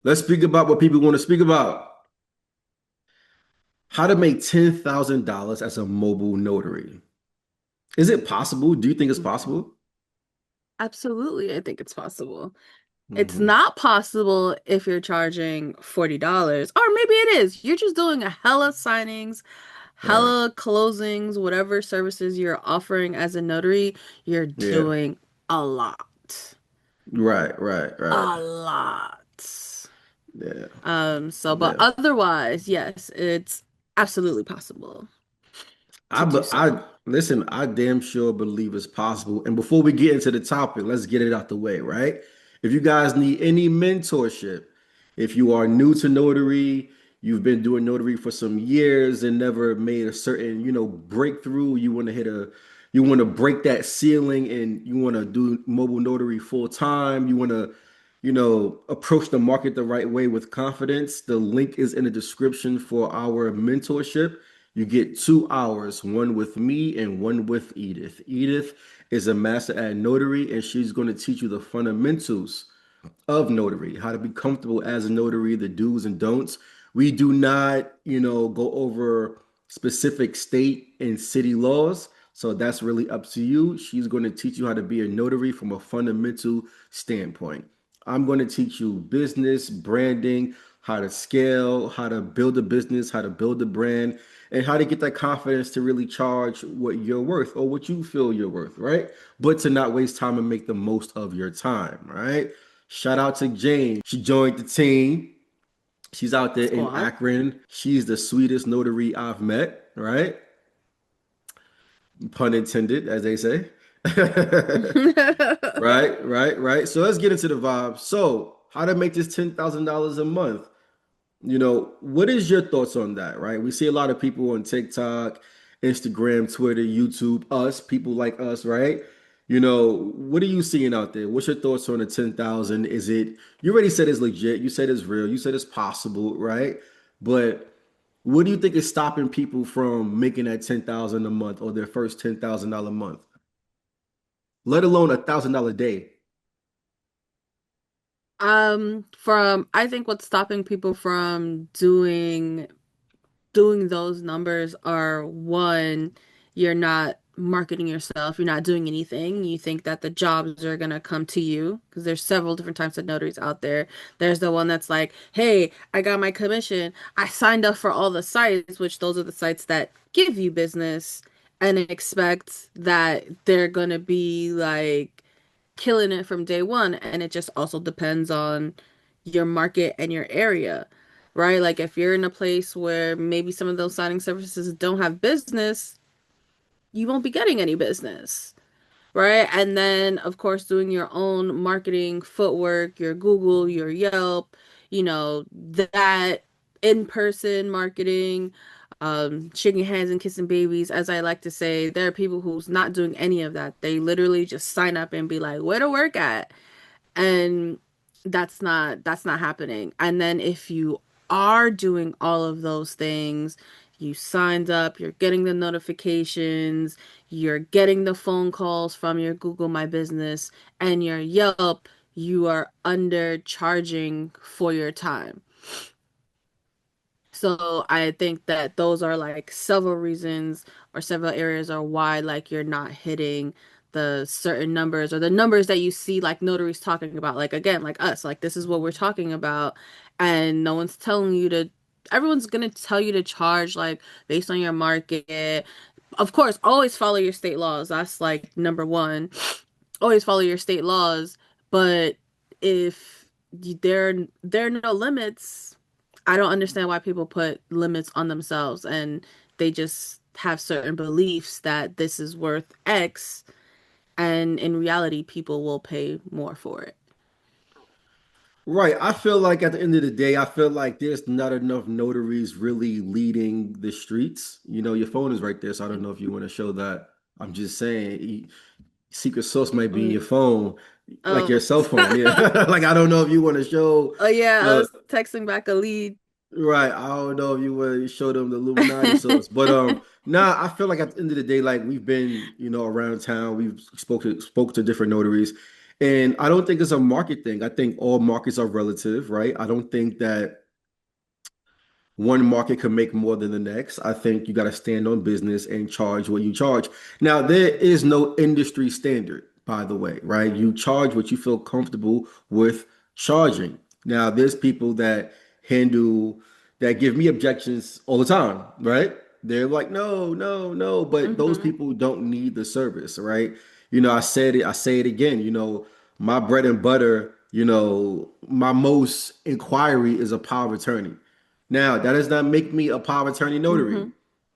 Let's speak about what people want to speak about. How to make $10,000 as a mobile notary. Is it possible? Do you think it's possible? Absolutely, I think it's possible. It's Hmm. not possible if you're charging $40, or maybe it is. You're just doing a hella signings, Right. hella closings, whatever services you're offering as a notary, you're Yeah. doing a lot. Right, right, right. A lot. Yeah. But Yeah. otherwise, yes, it's absolutely possible to do so. I listen, I damn sure believe it's possible. And before we get into the topic, let's get it out the way, right? If you guys need any mentorship, if you are new to notary, you've been doing notary for some years and never made a certain, breakthrough, you want to break that ceiling and you want to do mobile notary full time, you want to, approach the market the right way with confidence, the link is in the description for our mentorship. You get 2 hours, one with me and one with Edith. Edith is a master at notary, and she's going to teach you the fundamentals of notary, how to be comfortable as a notary, the do's and don'ts. We do not, go over specific state and city laws. So that's really up to you. She's going to teach you how to be a notary from a fundamental standpoint. I'm going to teach you business, branding, how to scale, how to build a business, how to build a brand, and how to get that confidence to really charge what you're worth or what you feel you're worth, right? But to not waste time and make the most of your time, right? Shout out to Jane. She joined the team. She's out there in Squad. Akron. She's the sweetest notary I've met, right? Pun intended, as they say. Right, right, right. So let's get into the vibe. So, how to make this $10,000 a month? What is your thoughts on that, right? We see a lot of people on TikTok, Instagram, Twitter, YouTube, people like us, right? What are you seeing out there? What's your thoughts on the 10,000? You already said it's legit, you said it's real, you said it's possible, right? But what do you think is stopping people from making that 10,000 a month or their first $10,000 month, let alone $1,000 day? I think what's stopping people from doing those numbers are one, you're not marketing yourself, you're not doing anything. You think that the jobs are gonna come to you because there's several different types of notaries out there. There's the one that's like, hey, I got my commission. I signed up for all the sites, which those are the sites that give you business and expect that they're gonna be like killing it from day one. And it just also depends on your market and your area, right? Like if you're in a place where maybe some of those signing services don't have business, you won't be getting any business, right? And then, of course, doing your own marketing footwork, your Google, your Yelp, that in-person marketing, shaking hands and kissing babies. As I like to say, there are people who's not doing any of that. They literally just sign up and be like, where to work at? And that's not happening. And then if you are doing all of those things, you signed up, you're getting the notifications, you're getting the phone calls from your Google My Business and your Yelp, you are undercharging for your time. So I think that those are like several reasons or several areas are why like you're not hitting the certain numbers or the numbers that you see like notaries talking about. Like again, like us, like this is what we're talking about, and no one's telling you to. Everyone's gonna tell you to charge like based on your market. Of course, always follow your state laws. That's like number one. Always follow your state laws. But if there are no limits, I don't understand why people put limits on themselves and they just have certain beliefs that this is worth X, and in reality, people will pay more for it. Right. I feel like at the end of the day, I feel like there's not enough notaries really leading the streets. Your phone is right there, so I don't know if you want to show that. I'm just saying, secret sauce might be in your Mm, phone, like your oh. cell phone. Yeah. Like I don't know if you want to show Oh yeah, I the was texting back a lead. right. I don't know if you want to show them the Illuminati sauce, but nah. I feel like at the end of the day, like we've been, around town. We've spoke to different notaries, And I don't think it's a market thing. I think all markets are relative, right? I don't think that one market can make more than the next. I think you got to stand on business and charge what you charge. Now, there is no industry standard, by the way, right? You charge what you feel comfortable with charging. Now, there's people that handle that give me objections all the time, right? They're like, no, no, no, but those Hmm. people don't need the service, right? You know, I said it, I say it again, my bread and butter, my most inquiry is a power of attorney. Now, that does not make me a power of attorney notary. Hmm.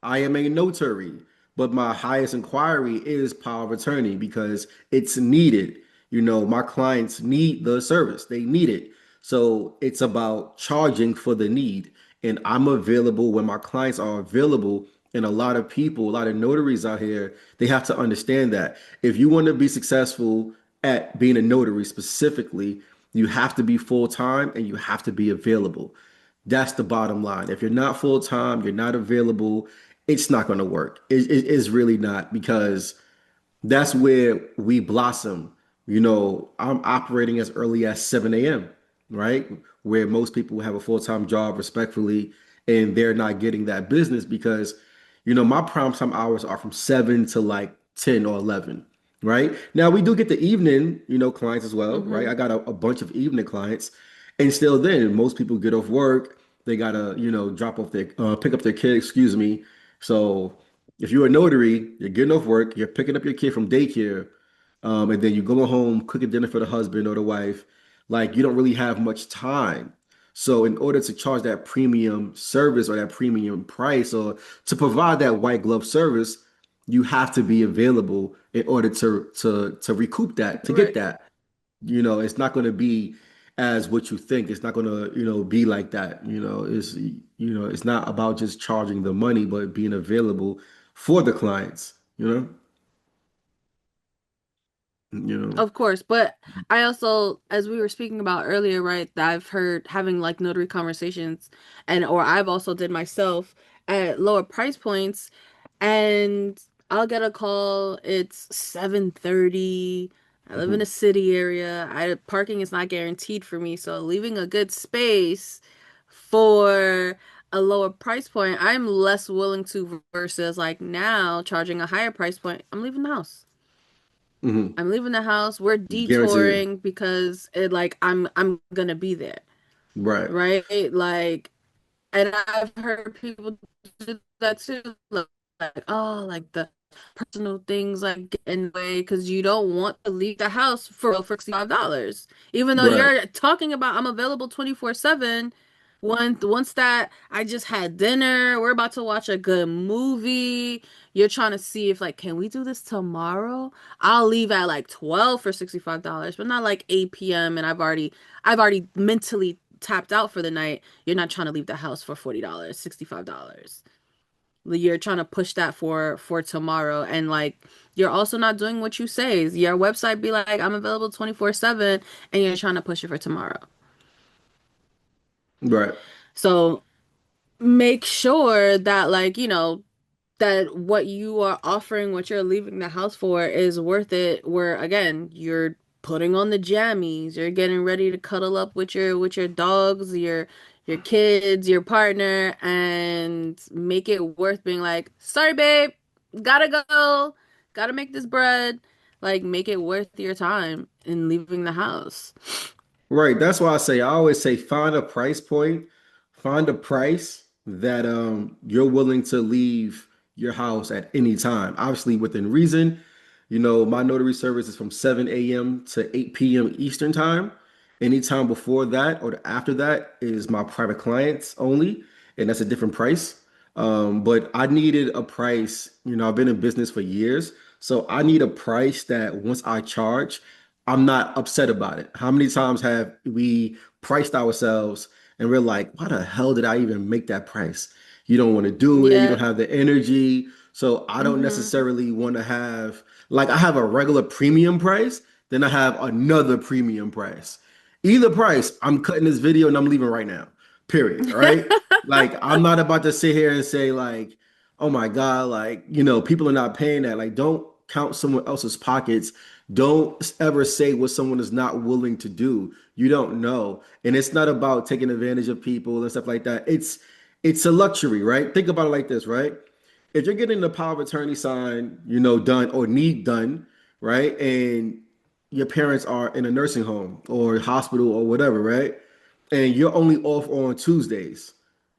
I am a notary, but my highest inquiry is power of attorney because it's needed. My clients need the service, they need it. So it's about charging for the need. And I'm available when my clients are available. And a lot of people, a lot of notaries out here, they have to understand that if you want to be successful at being a notary specifically, you have to be full time and you have to be available. That's the bottom line. If you're not full time, you're not available, it's not going to work. It's really not because that's where we blossom. I'm operating as early as 7 a.m., right? Where most people have a full-time job respectfully, and they're not getting that business because, my prime time hours are from 7 to like 10 or 11, right? Now we do get the evening, clients as well, right? Hmm. I got a bunch of evening clients, and still then most people get off work, they gotta, drop off their, pick up their kid, excuse me. So if you're a notary, you're getting off work, you're picking up your kid from daycare, and then you go home, cooking dinner for the husband or the wife. Like you don't really have much time. So in order to charge that premium service or that premium price or to provide that white glove service, you have to be available in order to recoup that, to get Right. that. It's not going to be as what you think. It's not going to, be like that. It's not about just charging the money, but being available for the clients, you know? You know. Of course, but I also, as we were speaking about earlier, right, that I've heard having like notary conversations and or I've also did myself at lower price points and I'll get a call, it's 7:30. I live in a Mhm. city area. Parking is not guaranteed for me, so leaving a good space for a lower price point, I'm less willing to versus like now charging a higher price point. I'm leaving the house. Mhm. I'm leaving the house. We're Guaranteed. detouring because it like I'm gonna be there, Right. right? Like, and I've heard people do that too. Like, oh, like the personal things like get in the way because you don't want to leave the house for $65. Even though Right. you're talking about I'm available 24/7. Once that I just had dinner, we're about to watch a good movie. You're trying to see if like, can we do this tomorrow? I'll leave at like 12 for $65, but not like 8 p.m. and I've already mentally tapped out for the night. You're not trying to leave the house for $40, $65. You're trying to push that for tomorrow and like you're also not doing what you say. Your website be like I'm available 24/7 and you're trying to push it for tomorrow. Right. So make sure that like, that what you are offering, what you're leaving the house for is worth it. Where again, you're putting on the jammies, you're getting ready to cuddle up with your dogs, your kids, your partner, and make it worth being like, sorry, babe, gotta go, gotta make this bread. Like make it worth your time in leaving the house. Right. That's why I always say find a price point, find a price that you're willing to leave your house at any time. Obviously within reason. My notary service is from 7 a.m. to 8 p.m. Eastern time. Anytime before that or after that is my private clients only, and that's a different price. But I needed a price, I've been in business for years, so I need a price that once I charge, I'm not upset about it. How many times have we priced ourselves and we're like, why the hell did I even make that price? You don't want to do it, you don't Yeah. have the energy. So I don't Mm-hmm. necessarily want to have, like, I have a regular premium price, then I have another premium price. Either price, I'm cutting this video and I'm leaving right now. Period. Right? Like, I'm not about to sit here and say, like, oh my God, like, people are not paying that. Like, don't count someone else's pockets Don't ever say what someone is not willing to do. You don't know. And it's not about taking advantage of people and stuff like that. It's a luxury, right? Think about it like this, right? If you're getting the power of attorney signed, done or need done, right? And your parents are in a nursing home or hospital or whatever, right? And you're only off on Tuesdays.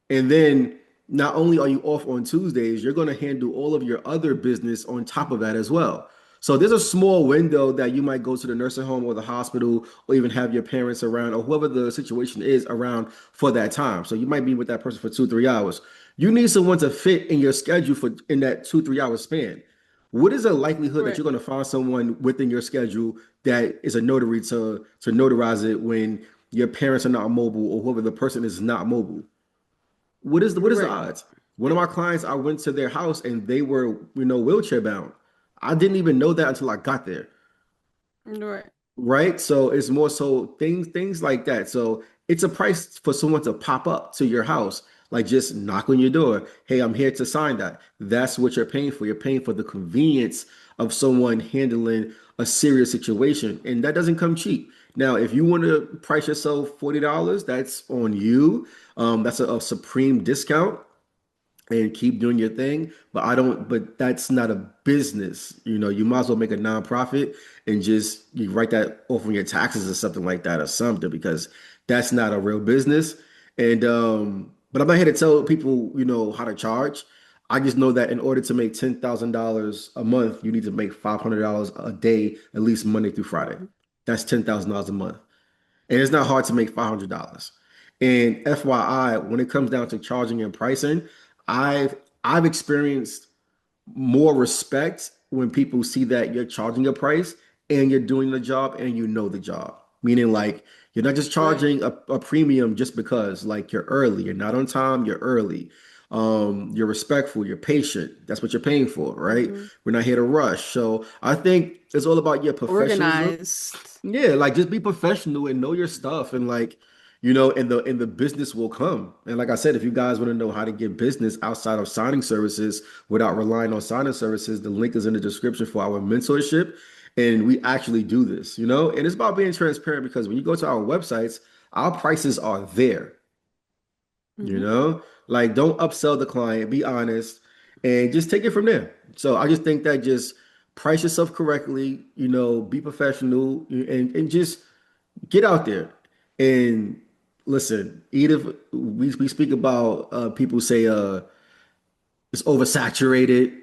And then not only are you off on Tuesdays, you're going to handle all of your other business on top of that as well. So there's a small window that you might go to the nursing home or the hospital or even have your parents around or whoever the situation is around for that time. So you might be with that person for 2, 3 hours. You need someone to fit in your schedule for in that 2, 3 hour span. What is the likelihood that Right. you're going to find someone within your schedule that is a notary to notarize it when your parents are not mobile or whoever the person is not mobile? What is the Right. odds? One of my clients, I went to their house and they were, wheelchair bound. I didn't even know that until I got there. Right. Right? So it's more so things like that. So it's a price for someone to pop up to your house, like just knock on your door. Hey, I'm here to sign that. That's what you're paying for. You're paying for the convenience of someone handling a serious situation, and that doesn't come cheap. Now, if you want to price yourself $40, that's on you. That's a supreme discount and keep doing your thing. But that's not a business. You might as well make a nonprofit and just you write that off on your taxes or something like that or something because that's not a real business. But I'm not here to tell people, how to charge. I just know that in order to make $10,000 a month, you need to make $500 a day, at least Monday through Friday. That's $10,000 a month. And it's not hard to make $500. And FYI, when it comes down to charging and pricing, I've experienced more respect when people see that you're charging a price and you're doing the job and you know the job. Meaning like you're not just Right. charging a premium just because like you're early, you're not on time, you're early. You're respectful, you're patient. That's what you're paying for, right? Hmm. We're not here to rush. So I think it's all about your professionalism. Organized. Yeah, like just be professional and know your stuff and like, and the business will come. And like I said, if you guys want to know how to get business outside of signing services without relying on signing services, the link is in the description for our mentorship. And we actually do this, and it's about being transparent because when you go to our websites, our prices are there, you Hmm. know? Like don't upsell the client, be honest, and just take it from there. So I just think that just price yourself correctly, be professional and just get out there and listen. Even we speak about people say it's oversaturated,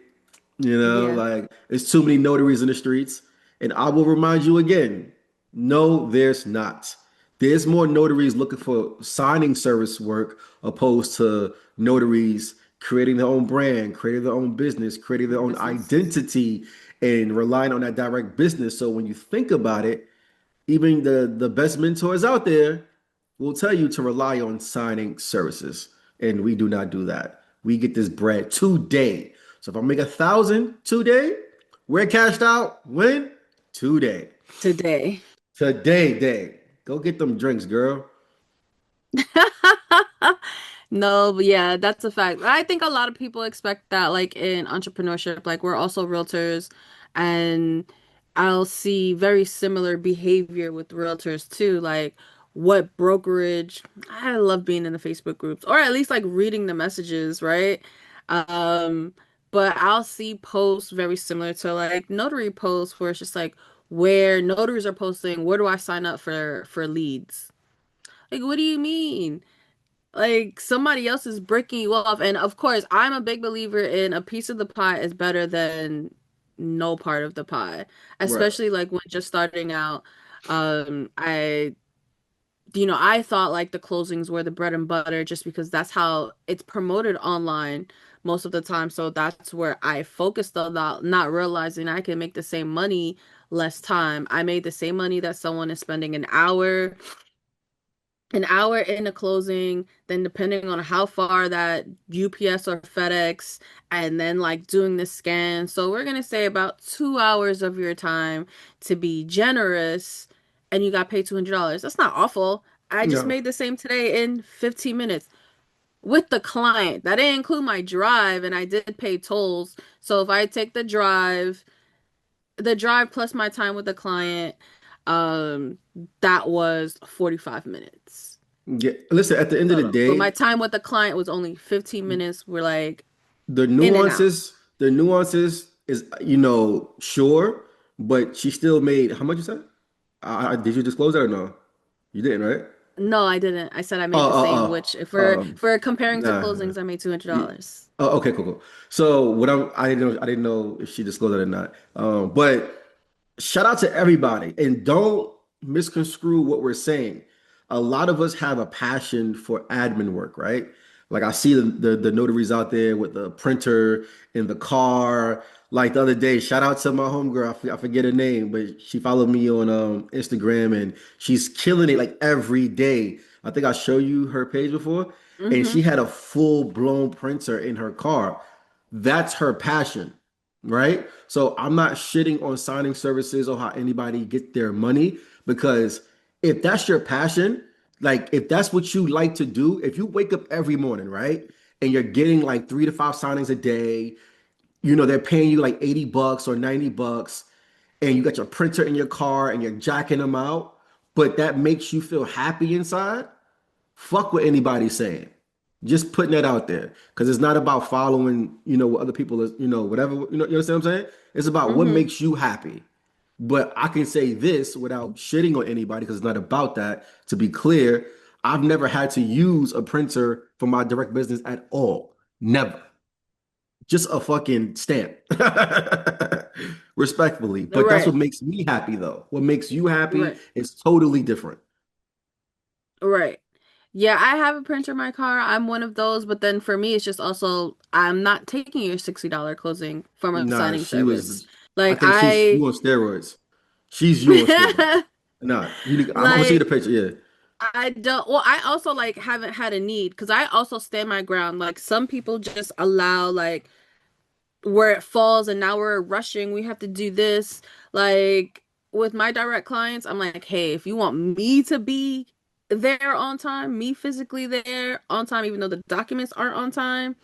Yeah. like there's too many notaries in the streets. And I will remind you again, no, there's not. There's more notaries looking for signing service work opposed to notaries creating their own brand, creating their own business, creating their own Business. identity, and relying on that direct business. So when you think about it, even the best mentors out there will tell you to rely on signing services, and we do not do that. We get this bread today. So if I make 1,000 today, we're cashed out when today, Today. today. Go get them drinks, girl. No, but yeah, that's a fact. I think a lot of people expect that, like in entrepreneurship, like we're also realtors, and I'll see very similar behavior with realtors too. Like, what brokerage? I love being in the Facebook groups, or at least like reading the messages, right? Um, but I'll see posts very similar to like notary posts where it's just like where notaries are posting, where do I sign up for leads? Like, what do you mean? Like somebody else is breaking you off. And of course, I'm a big believer in a piece of the pie is better than no part of the pie. Right. Especially like when just starting out. I I thought like the closings were the bread and butter just because that's how it's promoted online most of the time. So that's where I focused on that, not realizing I can make the same money less time. I made the same money that someone is spending an hour in the closing, then depending on how far that UPS or FedEx, and then like doing the scan. So we're gonna say about 2 hours of your time to be generous, and you got paid $200. That's not awful. I just No. made the same today in 15 minutes with the client. That didn't include my drive, and I did pay tolls. So if I take the drive, the drive plus my time with the client, um, that was 45 minutes Yeah, listen, at the end of the total. But my day, time with the client was only 15 minutes. We're like the in and out. nuances is, sure, but she still made how much you said? Did you disclose that or no? You didn't, right? No, I didn't. I said I Oh, made the same, oh, which if oh, we're comparing to nah. closings, I made Yeah. $200. Oh, okay, cool, cool. So what I didn't know if she disclosed that or not. But shout out to everybody and don't misconstrue what we're saying. A lot of us have a passion for admin work, right? Like I see the notaries out there with the printer in the car. Like the other day, shout out to my homegirl. I forget her name, but she followed me on Instagram and she's killing it like every day. I think I showed you her page before, and she Mm-hmm. had a full blown printer in her car. That's her passion, right? So I'm not shitting on signing services or how anybody get their money because if that's your passion, like if that's what you like to do, if you wake up every morning, right, and you're getting like 3 to 5 signings a day, they're paying you like $80 or $90, and you got your printer in your car and you're jacking them out, but that makes you feel happy inside, fuck what anybody's saying. Just putting that out there because it's not about following, what other people is, whatever, you understand what I'm saying? It's about what Mm-hmm. makes you happy. But I can say this without shitting on anybody because it's not about that. To be clear, I've never had to use a printer for my direct business at all. Never. Just a fucking stamp. Respectfully. But that's what Right. makes me happy, though. What makes you happy Right. is totally different. Right. Yeah, I have a printer in my car. I'm one of those, but then for me, it's just also I'm not taking your $60 closing from a Nah, signing she was. service. I Like think she's I you on steroids. She's you on steroids. Nah, I'm gonna see the like picture. Yeah. I don't well, I also like haven't had a need because I also stand my ground. Like some people just allow like where it falls and now we're rushing, we have to do this. Like with my direct clients, I'm like, hey, if you want me to be there on time, me physically there on time, even though the documents aren't on time,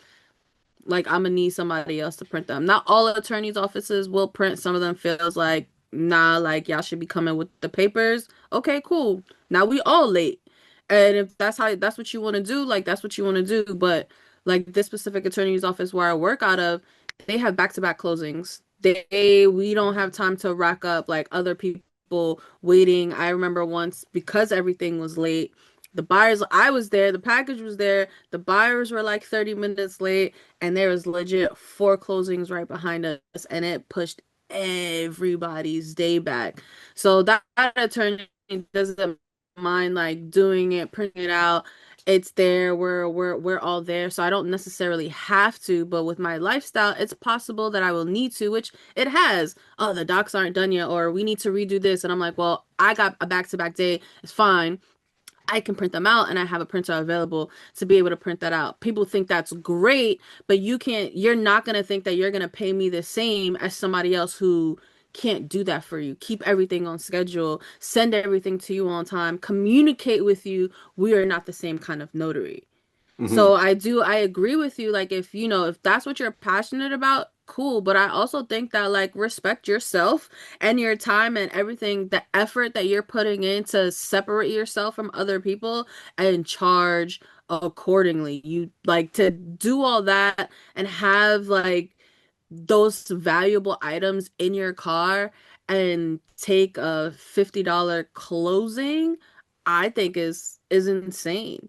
like I'm gonna need somebody else to print them. Not all attorneys' offices will print. Some of them feels like, nah, like y'all should be coming with the papers. Okay, cool. Now we all late. And if that's what you want to do, like that's what you want to do. But like this specific attorney's office where I work out of, they have back-to-back closings. We don't have time to rack up like other people waiting. I remember once because everything was late. The buyers, I was there, the package was there, the buyers were like 30 minutes late, and there was legit four closings right behind us, and it pushed everybody's day back. So that attorney doesn't mind like doing it, printing it out. It's there. We're all there. So I don't necessarily have to, but with my lifestyle, it's possible that I will need to, which it has. Oh, the docs aren't done yet, or we need to redo this. And I'm like, well, I got a back-to-back day. It's fine. I can print them out and I have a printer available to be able to print that out. People think that's great, but you're not going to think that you're going to pay me the same as somebody else who can't do that for you. Keep everything on schedule, send everything to you on time, communicate with you. We are not the same kind of notary. So Hmm. I agree with you. Like if if that's what you're passionate about, cool. But I also think that like respect yourself and your time and everything, the effort that you're putting in to separate yourself from other people and charge accordingly. You like to do all that and have like those valuable items in your car and take a $50 closing, I think is insane.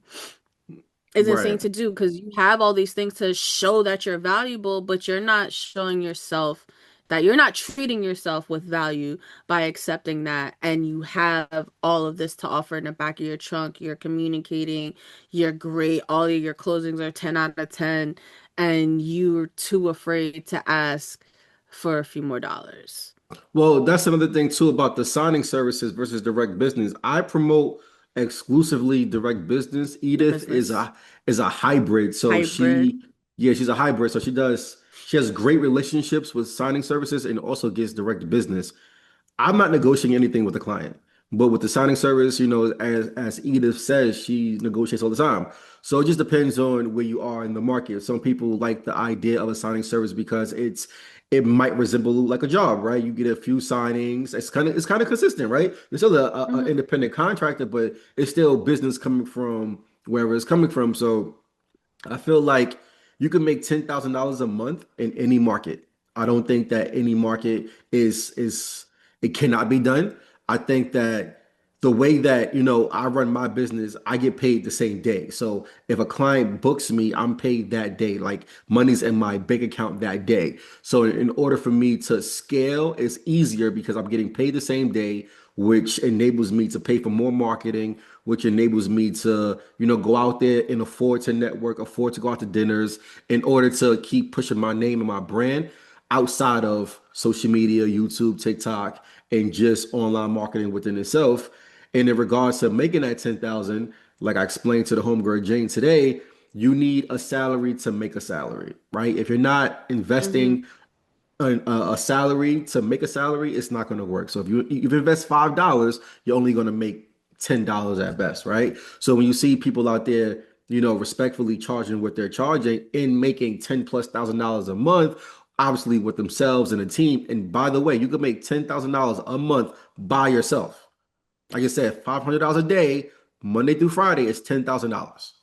Is insane Right. to do because you have all these things to show that you're valuable, but you're not showing yourself that you're not treating yourself with value by accepting that. And you have all of this to offer in the back of your trunk. You're communicating, you're great. All of your closings are 10 out of 10, and you're too afraid to ask for a few more dollars. Well, that's another thing too about the signing services versus direct business. I promote exclusively direct business. The Edith business is a hybrid. So hybrid. yeah, she's a hybrid. So she has great relationships with signing services and also gets direct business. I'm not negotiating anything with the client, but with the signing service, as Edith says, she negotiates all the time. So it just depends on where you are in the market. Some people like the idea of a signing service because it might resemble like a job, right? You get a few signings. It's kind of consistent, right? It's still a Hmm. independent contractor, but it's still business coming from wherever it's coming from. So I feel like you can make $10,000 a month in any market. I don't think that any market is it cannot be done. I think that the way that, I run my business, I get paid the same day. So if a client books me, I'm paid that day. Like money's in my bank account that day. So in order for me to scale, it's easier because I'm getting paid the same day, which enables me to pay for more marketing, which enables me to, go out there and afford to network, afford to go out to dinners in order to keep pushing my name and my brand outside of social media, YouTube, TikTok, and just online marketing within itself. And in regards to making that 10,000, like I explained to the homegirl Jane today, you need a salary to make a salary, right? If you're not Hmm. investing a salary to make a salary, it's not going to work. So if you invest $5, you're only going to make $10 at best, right? So when you see people out there, respectfully charging what they're charging and making 10 plus $1,000 a month, obviously with themselves and a team. And by the way, you could make $10,000 a month by yourself. Like I said, $500 a day, Monday through Friday, is $10,000.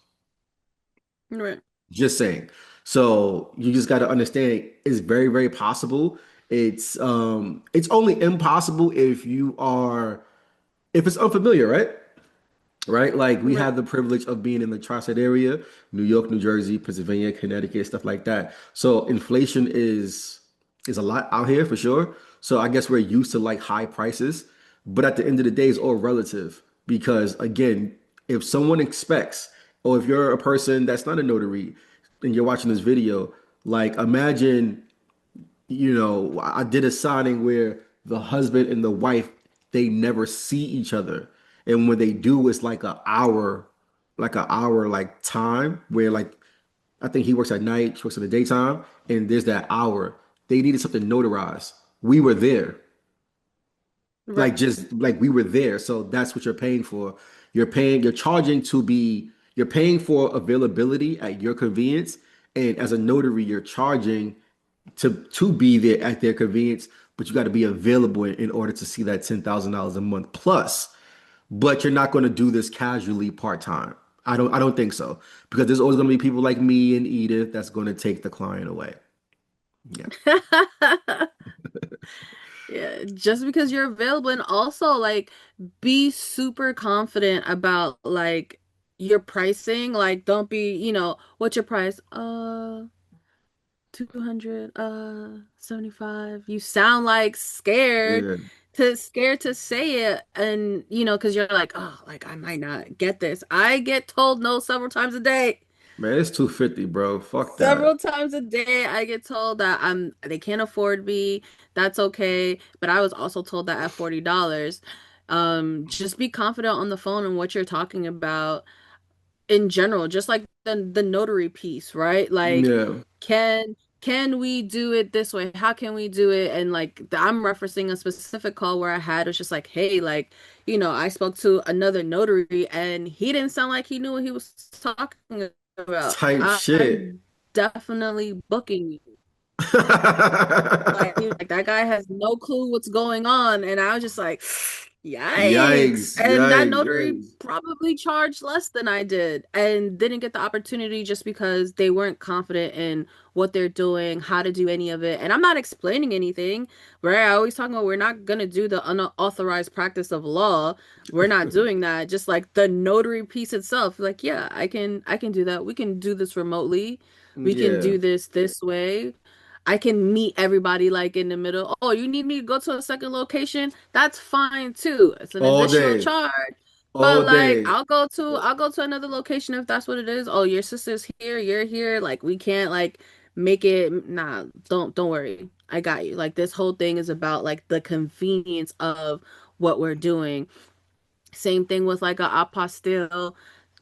Right. Just saying. So you just got to understand it's very, very possible. It's only impossible if it's unfamiliar, right? Right? Like we Right. have the privilege of being in the tri-state area, New York, New Jersey, Pennsylvania, Connecticut, stuff like that. So inflation is a lot out here for sure. So I guess we're used to like high prices, but at the end of the day, it's all relative because again, if someone expects, or if you're a person that's not a notary and you're watching this video, like imagine I did a signing where the husband and the wife, they never see each other. And when they do, it's like an hour like time where like I think he works at night, she works in the daytime, and there's that hour. They needed something notarized. We were there. Right. Like just like we were there. So that's what you're paying for. You're paying for availability at your convenience. And as a notary, you're charging to be there at their convenience, but you got to be available in order to see that $10,000 a month plus. But you're not going to do this casually part time. I don't think so because there's always going to be people like me and Edith that's going to take the client away. Yeah. Yeah, just because you're available and also like be super confident about like your pricing. Like don't be, what's your price? 200, 75. You sound like Yeah. scared to say it and because you're like, oh, like I might not get this. I get told no several times a day. Man, it's 250, bro. Fuck that. Several times a day, I get told that they can't afford me. That's okay. But I was also told that at $40. Just be confident on the phone and what you're talking about in general, just like the notary piece, right? Like, Yeah. can we do it this way? How can we do it? And like I'm referencing a specific call where I had it was just like, hey, like, I spoke to another notary and he didn't sound like he knew what he was talking about. Type shit. I'm definitely booking you. Like he was like that guy has no clue what's going on, and I was just like, yikes. Yikes, And that yikes, notary yikes. probably charged less than I did and didn't get the opportunity just because they weren't confident in what they're doing, how to do any of it. And I'm not explaining anything, right? I always talk about we're not gonna do the unauthorized practice of law. We're not doing that. Just like the notary piece itself, like, yeah, I can do that. We can do this remotely. We can Yeah. do this way. I can meet everybody like in the middle. Oh, you need me to go to a second location? That's fine too. It's an All additional day. charge. All But like day. I'll go to another location if that's what it is. Oh, your sister's here, you're here. Like we can't like make it nah, don't worry. I got you. Like this whole thing is about like the convenience of what we're doing. Same thing with like a apostille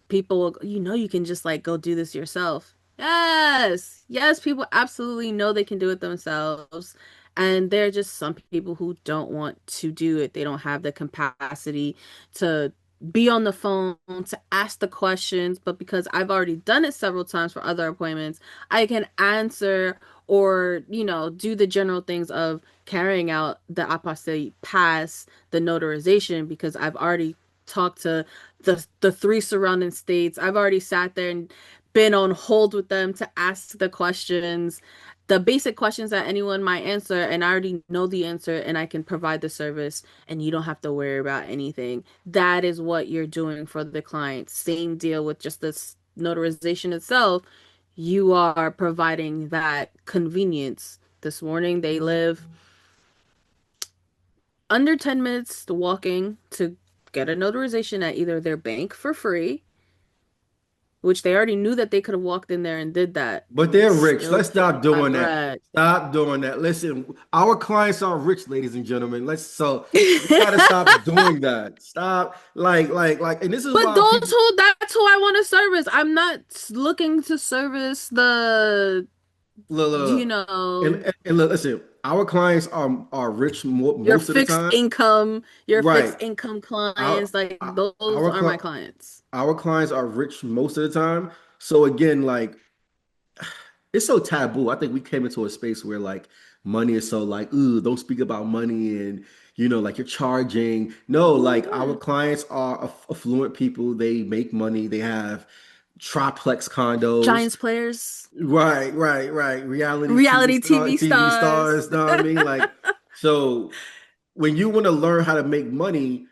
people will, you can just like go do this yourself. Yes. Yes, people absolutely know they can do it themselves. And there are just some people who don't want to do it. They don't have the capacity to be on the phone to ask the questions, but because I've already done it several times for other appointments, I can answer or, do the general things of carrying out the apostille past the notarization because I've already talked to the three surrounding states. I've already sat there and been on hold with them to ask the questions, the basic questions that anyone might answer, and I already know the answer and I can provide the service and you don't have to worry about anything. That is what you're doing for the client. Same deal with just this notarization itself. You are providing that convenience. This morning they live under 10 minutes walking to get a notarization at either their bank for free, which they already knew that they could have walked in there and did that. But they're rich. Still Let's took stop my doing that. bread. Stop doing that. Listen, our clients are rich, ladies and gentlemen. We gotta stop doing that. Stop, and this is But why people that's who I want to service. I'm not looking to service the, look, you look, know, and look, listen. Our clients are rich your most of the fixed time, income, your right? fixed income Our clients. Like our those our, are my cli- clients. our clients are rich most of the time. So again, like it's so taboo. I think we came into a space where like money is so like, ooh, don't speak about money and like you're charging. No, like our Yeah. clients are affluent people. They make money. They have triplex condos. Giants players, Right, right, right. Reality reality TV TV stars. stars, know what I mean? Like, so when you want to learn how to make money,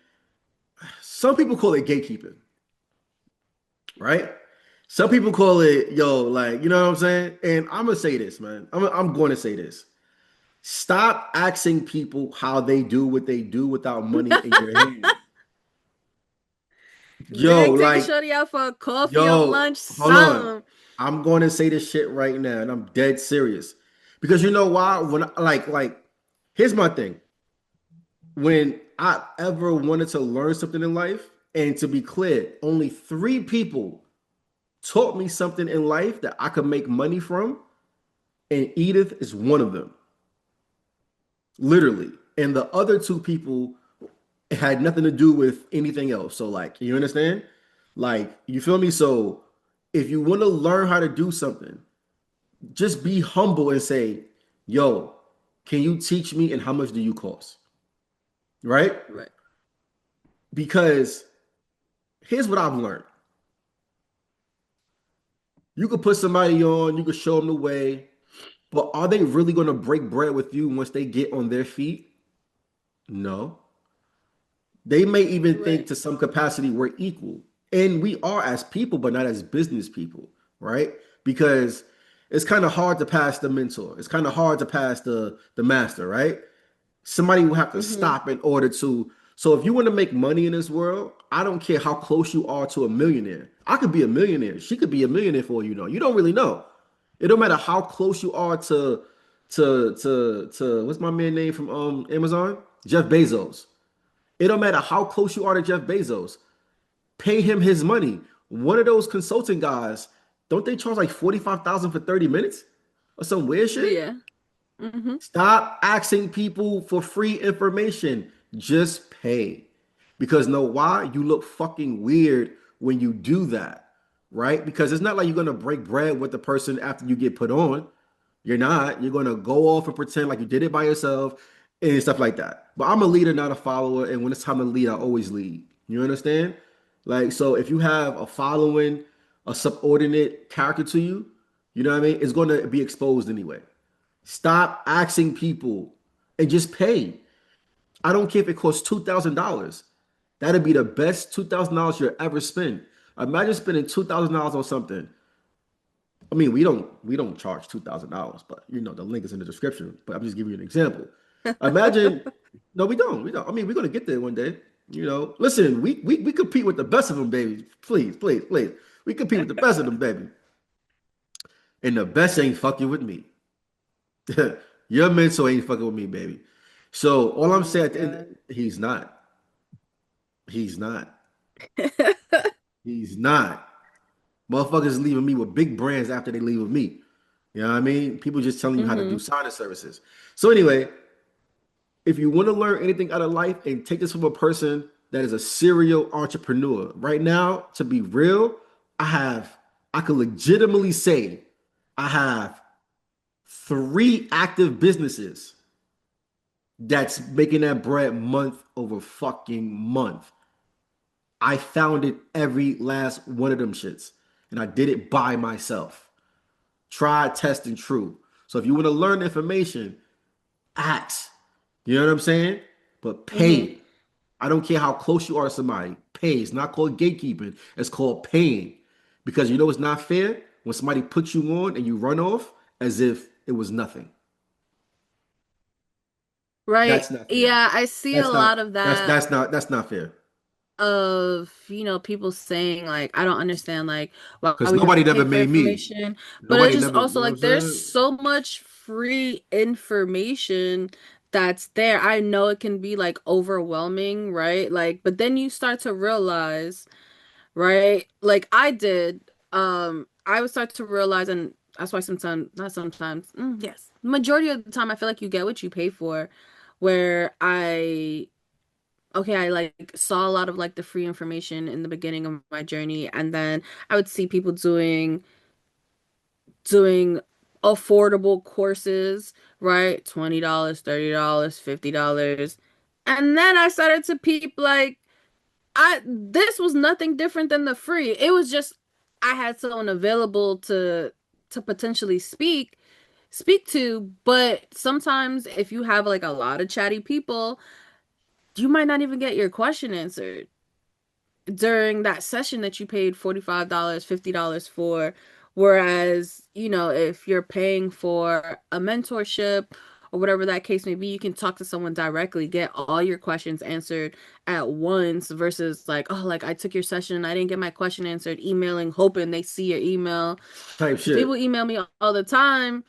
some people call it gatekeeping, right? Some people call it, yo, like, you know what I'm saying? And I'm gonna say this, man. I'm going to say this. Stop asking people how they do what they do without money in your hand. Yo, Greg, take a like, shorty out for a coffee or yo, lunch, hold on. something. I'm going to say this shit right now, and I'm dead serious. Because you know why? When here's my thing. When I ever wanted to learn something in life, and to be clear, only three people taught me something in life that I could make money from, and Edith is one of them, literally. And the other two people had nothing to do with anything else. So, like, you understand? Like, you feel me? So, if you want to learn how to do something, just be humble and say, yo, can you teach me and how much do you cost? Right? Right. Because here's what I've learned. You could put somebody on, you could show them the way, but are they really going to break bread with you once they get on their feet? No. They may even think Right. to some capacity we're equal. And we are as people, but not as business people, right? Because it's kind of hard to pass the mentor. It's kind of hard to pass the master, right? Somebody will have to Mm-hmm. stop in order to. So if you want to make money in this world, I don't care how close you are to a millionaire. I could be a millionaire. She could be a millionaire for all you know. You don't really know. It don't matter how close you are to what's my man name from Amazon? Jeff Bezos. It don't matter how close you are to Jeff Bezos. Pay him his money. One of those consulting guys, don't they charge like 45,000 for 30 minutes or some weird shit? Yeah. Mm-hmm. Stop asking people for free information. Just pay. Because know why? You look fucking weird when you do that, right? Because it's not like you're gonna break bread with the person after you get put on. You're not. You're gonna go off and pretend like you did it by yourself and stuff like that. But I'm a leader, not a follower. And when it's time to lead, I always lead. You understand? Like, so if you have a following, a subordinate character to you, you know what I mean? It's gonna be exposed anyway. Stop asking people and just pay. I don't care if it costs $2,000. That'd be the best $2,000 you'll ever spend. Imagine spending $2,000 on something. I mean, we don't charge $2,000, but the link is in the description. But I'm just giving you an example. Imagine, no, we don't. We don't. I mean, we're gonna get there one day. Listen, we compete with the best of them, baby. Please, please, please. We compete with the best of them, baby. And the best ain't fucking with me. Your mentor ain't fucking with me, baby. So all Oh I'm my saying at the end, God. he's not. He's not. He's not. Motherfuckers leaving me with big brands after they leave with me. You know what I mean? People just telling you how to do Mm-hmm. signing services. So anyway, if you want to learn anything out of life and take this from a person that is a serial entrepreneur. Right now, to be real, I could legitimately say I have three active businesses that's making that bread month over fucking month. I founded every last one of them shits, and I did it by myself. Try, test, and true. So if you want to learn information, ask. You know what I'm saying? But Hmm. pay. I don't care how close you are to somebody. Pay. It's not called gatekeeping. It's called paying. Because you know it's not fair when somebody puts you on and you run off as if it was nothing. Right. That's not fair. Yeah, I see a That's lot not of that that's not fair. of, people saying like, I don't understand like why Because we have nobody to pay never for made me. information, but it's Nobody just never, you also know what I'm like there's saying? so much free information that's there. I know it can be like overwhelming, right? Like, but then you start to realize, right? Like I did, I would start to realize, and that's why sometimes, not sometimes, yes, majority of the time, I feel like you get what you pay for. Where I like saw a lot of like the free information in the beginning of my journey, and then I would see people doing affordable courses, right? $20, $30, $50. And then I started to peep like I this was nothing different than the free. It was just I had someone available to potentially speak to, but sometimes if you have like a lot of chatty people, you might not even get your question answered during that session that you paid $45, $50 for. Whereas, if you're paying for a mentorship or whatever that case may be, you can talk to someone directly, get all your questions answered at once versus like, oh, like I took your session, I didn't get my question answered, emailing, hoping they see your email. Type Because people shit. email me all the time,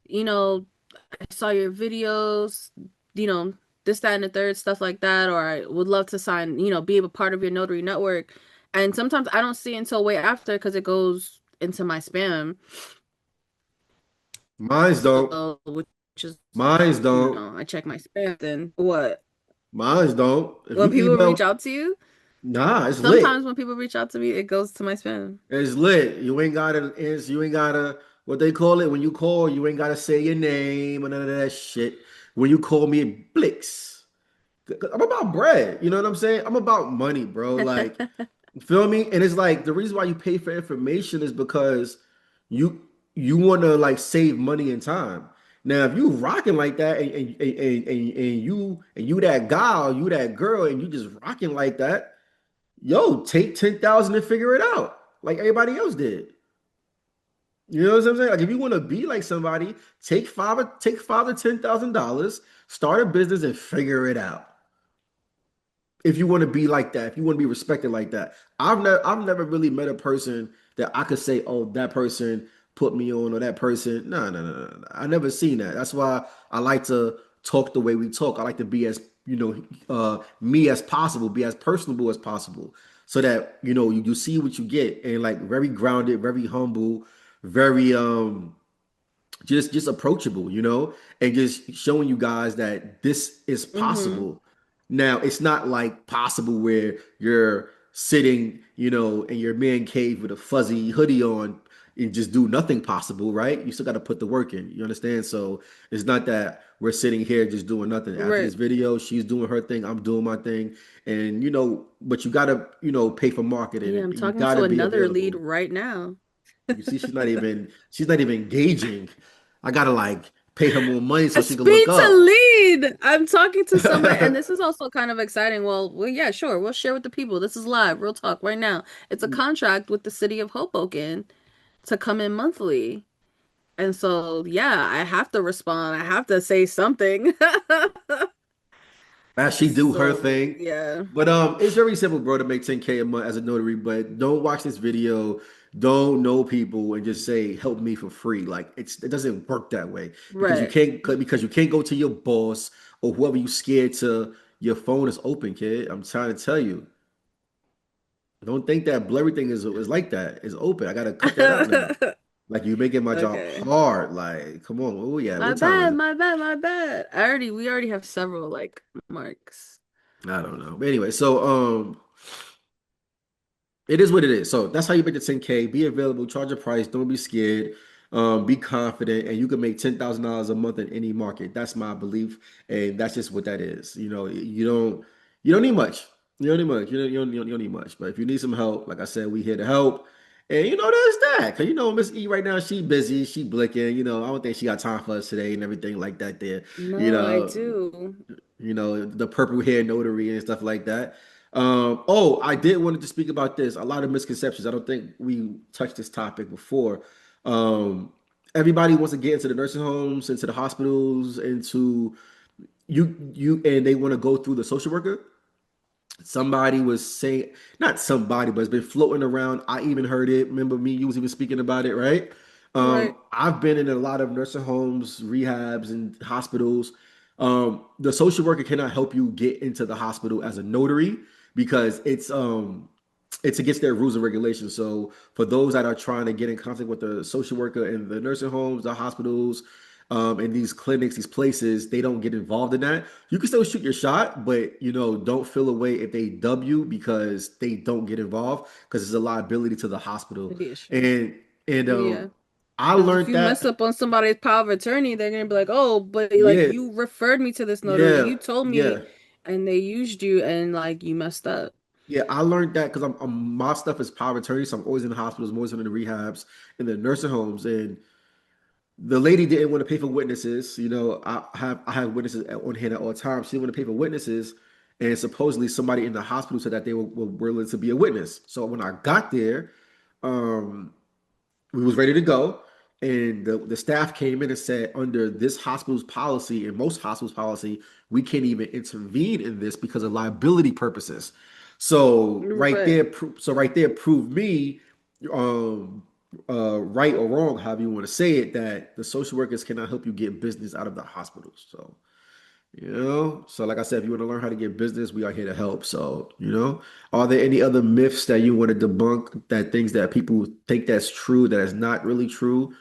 you know, I saw your videos, you know, this, that, and the third, stuff like that, or I would love to sign, be a part of your notary network. And sometimes I don't see it until way after because it goes into my spam. Mines don't. So, which is, Mines don't. I check my spam. Then what? Mines don't. If When you people reach email, out to you, nah, it's sometimes lit. when people reach out to me, it goes to my spam. It's lit. You ain't gotta answer. You ain't gotta what they call it when you call. You ain't gotta say your name and none of that shit. When you call me, it blicks. 'Cause I'm about bread. You know what I'm saying? I'm about money, bro. Like, you feel me? And it's like the reason why you pay for information is because you you want to like save money and time. Now, if you rocking like that and you that guy or you that girl and you just rocking like that, yo, take 10,000 and figure it out like everybody else did. You know what I'm saying? Like if you want to be like somebody, take $5,000 to $10,000, start a business and figure it out. If you want to be like that, if you want to be respected like that. I've never really met a person that I could say, oh, that person put me on or that person. No, no, no, no, no. I never seen that. That's why I like to talk the way we talk. I like to be as, me as possible, be as personable as possible. So that, you see what you get and like very grounded, very humble, very just approachable, and just showing you guys that this is Mm-hmm. possible. Now, it's not like possible where you're sitting, in your man cave with a fuzzy hoodie on and just do nothing possible, right? You still got to put the work in. You understand? So it's not that we're sitting here just doing nothing. After Right. this video, she's doing her thing, I'm doing my thing, and but you got to, pay for marketing Yeah, and I'm you talking got to to be another lead available. right now. You see, she's not even engaging. I gotta like pay her more money so she can look Speed to up. lead. I'm talking to somebody, and this is also kind of exciting. Well, yeah, sure. We'll share with the people. This is live, real talk right now. It's a contract with the city of Hoboken to come in monthly. And so, yeah, I have to respond. I have to say something. As she do her So, thing. yeah. But it's very simple, bro, to make 10K a month as a notary. But don't watch this video, don't know people, and just say help me for free. Like it doesn't work that way Right. because you can't go to your boss or whoever you scared to. Your phone is open, kid. I'm trying to tell you. Don't think that blurry thing is like that. It's open. I gotta cut that out now. Like you making my job Okay. hard. Like, come on. Oh yeah, My what time is bad, it? my bad, my bad. We already have several like marks. I don't know. But anyway, so it is what it is. So that's how you make the 10K. Be available, charge a price, don't be scared, be confident, and you can make $10,000 a month in any market. That's my belief, and that's just what that is. You don't need much. You don't need much. You don't need much. But if you need some help, like I said, we here to help. And there's that. Cause Miss E right now, she busy, she blinking. I don't think she got time for us today and everything like that there. You No, I know, do. the purple hair notary and stuff like that. I did wanted to speak about this. A lot of misconceptions. I don't think we touched this topic before. Um, Everybody wants to get into the nursing homes, into the hospitals, into and they want to go through the social worker. Somebody was saying, not somebody, but it's been floating around. I even heard it. Remember me, you was even speaking about it, right? Right. I've been in a lot of nursing homes, rehabs, and hospitals. The social worker cannot help you get into the hospital as a notary because it's against their rules and regulations. So for those that are trying to get in contact with the social worker in the nursing homes, the hospitals, and these clinics, these places, they don't get involved in that. You can still shoot your shot, but don't feel away if they dub you because they don't get involved because it's a liability to the hospital. It'd be a shame. And Yeah. I Because if learned you mess that. up on somebody's power of attorney, they're gonna be like, "Oh, but like Yeah, you referred me to this notary. yeah, You told yeah. me, and they used you, and like you messed up." Yeah, I learned that because my stuff is power of attorney, so I'm always in the hospitals, I'm always in the rehabs, in the nursing homes, and the lady didn't want to pay for witnesses. I have witnesses on hand at all times. She didn't want to pay for witnesses, and supposedly somebody in the hospital said that they were willing to be a witness. So when I got there, um, we was ready to go, and the staff came in and said, under this hospital's policy and most hospitals' policy, we can't even intervene in this because of liability purposes. So right Right. there, proved me, um, right or wrong, however you want to say it, that the social workers cannot help you get business out of the hospitals. So like I said, if you want to learn how to get business, we are here to help. Are there any other myths that you want to debunk, that things that people think that's true, that is not really true,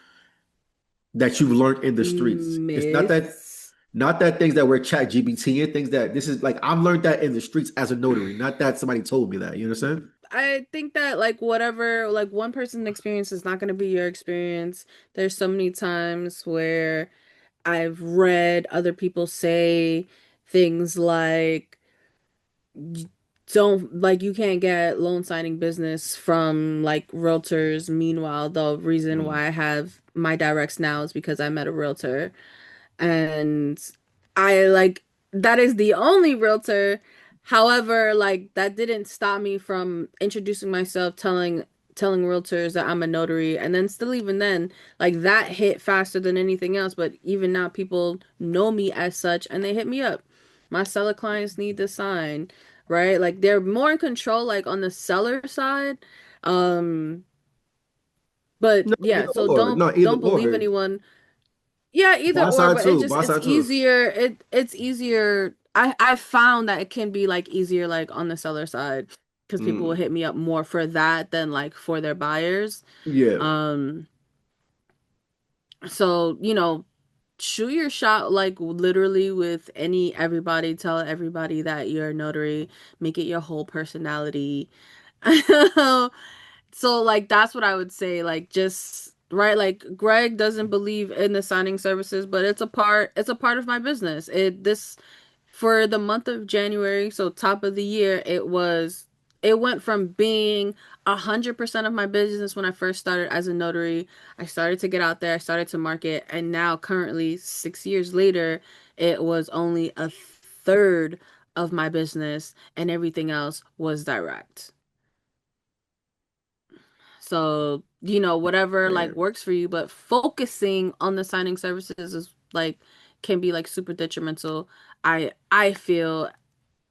that you've learned in the streets? It's Myths. not that things that were chat GBT and things that this is like I've learned that in the streets as a notary, not that somebody told me that. You understand? I think that like whatever, like one person's experience is not gonna be your experience. There's so many times where I've read other people say things like you don't like you can't get loan signing business from like realtors. Meanwhile, the reason Mm. why I have my directs now is because I met a realtor and I like that is the only realtor. However, like that didn't stop me from introducing myself, telling realtors that I'm a notary, and then still even then, like that hit faster than anything else. But even now, people know me as such, and they hit me up. My seller clients need to sign, right? Like they're more in control, like on the seller side. Um, but No, yeah, either so or. don't No, either don't believe or. anyone. Yeah, either Buy or, side but it too. just Buy it's side too. easier. It's easier. I found that it can be like easier like on the seller side because people will Mm. hit me up more for that than like for their buyers. Yeah. Um, so shoot your shot like literally with everybody. Tell everybody that you're a notary. Make it your whole personality. So like that's what I would say. Like just right, like Greg doesn't believe in the signing services, but it's a part of my business. This for the month of January, so top of the year, it went from being 100% of my business when I first started as a notary. I started to get out there, I started to market, and now currently 6 years later, it was only a third of my business, and everything else was direct. So, whatever like Man. works for you, but focusing on the signing services is like can be like super detrimental. I feel,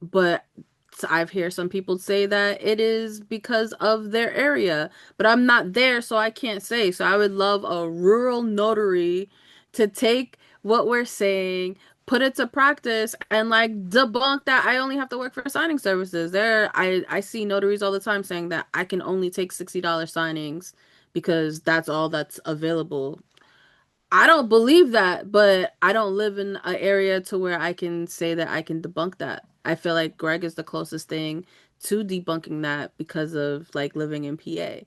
but I've heard some people say that it is because of their area, but I'm not there, so I can't say. So I would love a rural notary to take what we're saying, put it to practice, and like debunk that I only have to work for signing services. I see notaries all the time saying that I can only take $60 signings because that's all that's available. I don't believe that, but I don't live in an area to where I can say that I can debunk that. I feel like Greg is the closest thing to debunking that because of like living in PA.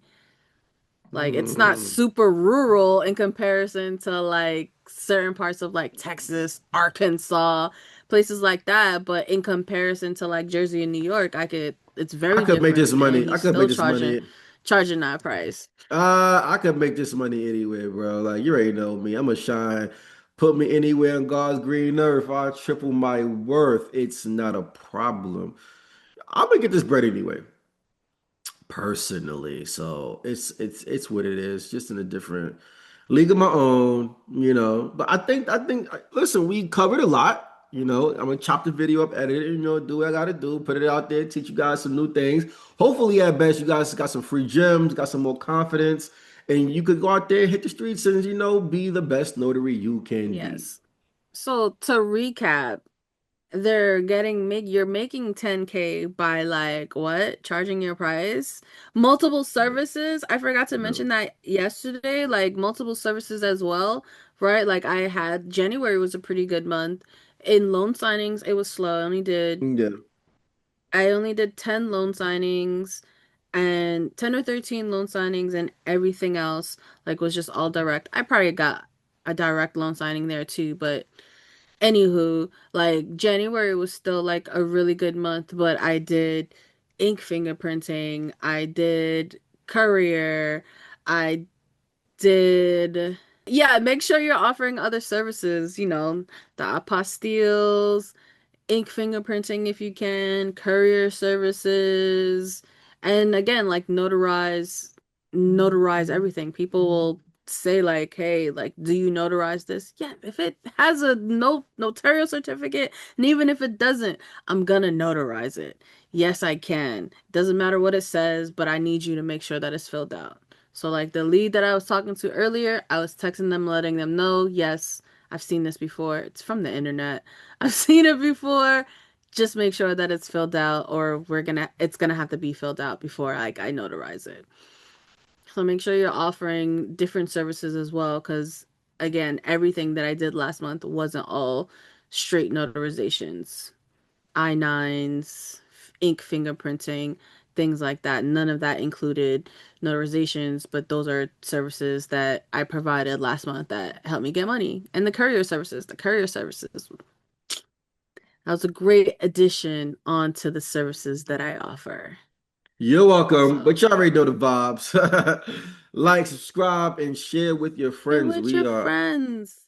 Like it's not Mhm. super rural in comparison to like certain parts of like Texas, Arkansas, places like that, but in comparison to like Jersey and New York, I could it's I very could make different this and money. I he's could make still this charging money. charging that price. I could make this money anywhere, bro. Like you already know me. I'm a shine. Put me anywhere on God's green earth. I triple my worth. It's not a problem. I'm gonna get this bread anyway, personally. So it's what it is. Just in a different league of my own, you know. But I think. Listen, we covered a lot. You know, I'm gonna chop the video up, edit it, you know, do what I gotta do, put it out there, teach you guys some new things. Hopefully, at best, you guys got some free gems, got some more confidence, and you could go out there, hit the streets, and you know, be the best notary you can be. Yes. So to recap, you're making 10K by like what? Charging your price? Multiple Yep. services. I forgot to Yep. mention that yesterday, like multiple services as well, right? Like I had January was a pretty good month. In loan signings, it was slow. Yeah. I only did 10 loan signings and 10 or 13 loan signings and everything else like was just all direct. I probably got a direct loan signing there too, but anywho, like January was still like a really good month, but I did ink fingerprinting, I did courier, I did yeah, make sure you're offering other services, the apostilles, ink fingerprinting if you can, courier services, and again, like notarize everything. People will say like, "Hey, like, do you notarize this?" Yeah, if it has a notarial certificate, and even if it doesn't, I'm gonna notarize it. Yes, I can. Doesn't matter what it says, but I need you to make sure that it's filled out. So like the lead that I was talking to earlier, I was texting them, letting them know, yes, I've seen this before. It's from the internet. I've seen it before. Just make sure that it's filled out or it's gonna have to be filled out before I notarize it. So make sure you're offering different services as well, because again, everything that I did last month wasn't all straight notarizations. I-9s, ink fingerprinting, things like that. None of that included notarizations, but those are services that I provided last month that helped me get money. And the courier services, that was a great addition onto the services that I offer. You're welcome, So, but you already know the vibes. Like, subscribe, and share with your share friends. with your We are friends.